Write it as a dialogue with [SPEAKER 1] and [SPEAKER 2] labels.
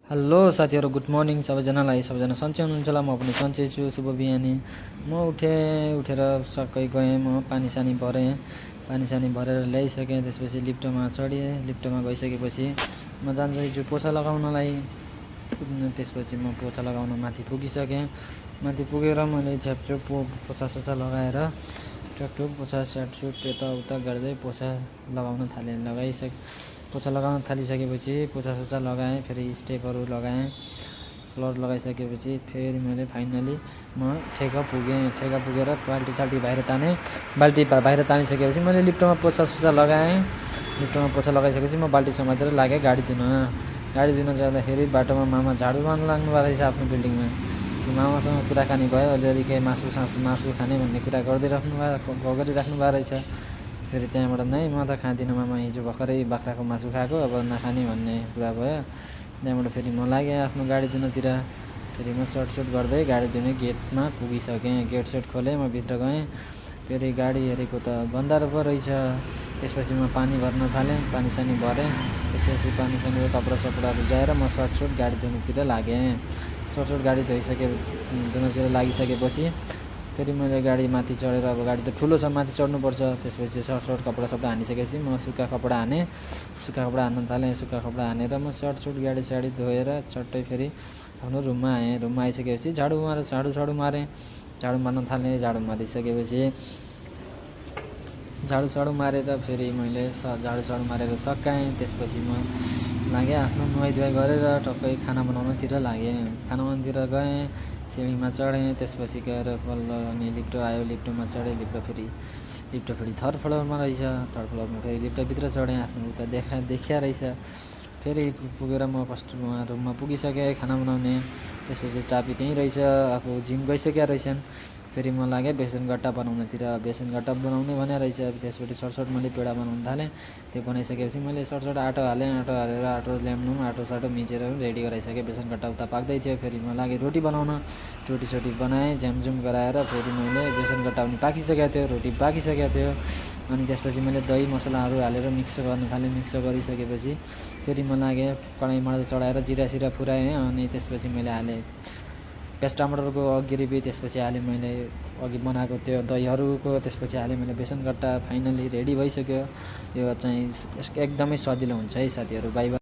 [SPEAKER 1] Hello साथीहरू, good morning सबैजनालाई। सबैजना सन्चै हुनुहुन्छ होला? म पनि सन्चै छु। शुभ बिहानी। म उठेर सबै गएँ, म पानी भरेँ। पानी भरेर ल्याइसकेँ। त्यसपछि लिफ्टमा चढेँ। लिफ्टमा गइसकेपछि म जान्छु पोछा लगाउनलाई। त्यसपछि म पोछा लगाउन माथि पुगिसकेँ। माथि पुगेर मैले छ्यापछुप पोछासोछा लगाएर टुकटुक पोछा स्याटसुट यताउता गर्दै पोछा लगाउन थालिसकेपछि पोछासोछा लगाएँ। फेरि स्टेपहरू लगाएँ। फ्लोर लगाइसकेपछि फेरि मैले फाइनली म ठेका पुगेर बाल्टी बाहिर तानेँ। बाल्टी बाहिर तानिसकेपछि मैले लिफ्टमा पोछासोछा लगाएँ। लिफ्टमा पोछा लगाइसकेपछि म बाल्टी समातेर लागेँ गाडी धुन जाँदाखेरि बाटोमा मामा झाडु मार्न लाग्नु भएको रहेछ आफ्नो बिल्डिङमा। मामासँग कुराकानी भयो। अलिअलि केही मासु खाने भन्ने कुरा गरिराख्नु भएको रहेछ। फेरि त्यहाँबाट नै म त खाँदिनँ मामा, हिजो भर्खरै बाख्राको मासु खाएको, अब नखाने भन्ने कुरा भयो। त्यहाँबाट फेरि म लागेँ आफ्नो गाडी धुनतिर। फेरि म सर्टसुट गर्दै गाडी धुने गेटमा पुगिसकेँ। गेटसेट खोलेँ, म भित्र गएँ। फेरि गाडी हेरेको त गन्दा पो रहेछ। त्यसपछि म पानी भर्न थालेँ। पानी भरेँ। त्यसपछि पानीको कपडासपडाहरू धुएर म सर्टसुट गाडी धुनुतिर लागेँ। सर्टसुट गाडी धुनुतिर लागिसकेपछि फेरि मैले गाडी माथि चढेर, अब गाडी त ठुलो छ, माथि चढ्नुपर्छ। त्यसपछि सर्टसुट कपडा हानिसकेपछि म सुक्खा कपडा हान्न थालेँ। सुक्खा कपडा हानेर म सर्टसुट गाडी धोएर चट्टै फेरि आफ्नो रुममा आएँ। रुममा आइसकेपछि झाडु मारेँ। झाडु मार्न थालेँ। झाडु मारेर फेरि मैले झाडु मारेर सकाएँ। त्यसपछि म लागेँ आफ्नो नुहाइधुवाइ गरेर टक्कै खाना बनाउनतिर लागेँ। खाना बनाउनतिर गएँ। सिँढीमा चढेँ। त्यसपछि गएर बल्ल अनि लिफ्ट आयो। लिफ्टमा चढेँ। लिफ्ट फेरि थर्ड फ्लोरमा रहेछ। थर्ड फ्लोरमा फेरि लिफ्टभित्र चढेँ। आफ्नो उता देखिया रहेछ। फेरि पुगेर म फर्स्ट रुममा पुगिसकेँ खाना बनाउने। त्यसपछि चाबी त्यहीँ रहेछ। आफू जिम गइसकेका रहेछन्। फेरि म लागेँ बेसनगट्टा बनाउनतिर। बेसनगट्टा बनाउने भने रहेछ। त्यसपछि सर्टसर्ट मैले पेडा बनाउन थालेँ। त्यो बनाइसकेपछि मैले सर्टसर्ट आँटा हालेँ। आँटा हालेर आँटोसाटो मिचेर रेडी गराइसकेँ। बेसनगट्टा उता पाक्दै थियो। फेरि म लागेँ रोटी बनाउन। रोटी बनाएँ। झ्यामझुम गराएर फेरि मैले बेसनगट्टा पनि पाकिसकेको थियो। रोटी पाकिसकेको थियो। अनि त्यसपछि मैले दही मसलाहरू हालेर मिक्स गर्न थालेँ। मिक्स गरिसकेपछि फेरि म लागेँ कराहीमा चढाएर जिरा फुराएँ। अनि त्यसपछि मैले हालेँ प्याज टमाटरको ग्रेभी। त्यसपछि हालेँ मैले अघि बनाएको त्यो दहीहरूको। त्यसपछि हालेँ मैले बेसनगट्टा। फाइनली रेडी भइसक्यो। यो चाहिँ एकदमै स्वादिलो हुन्छ है साथीहरू। By by.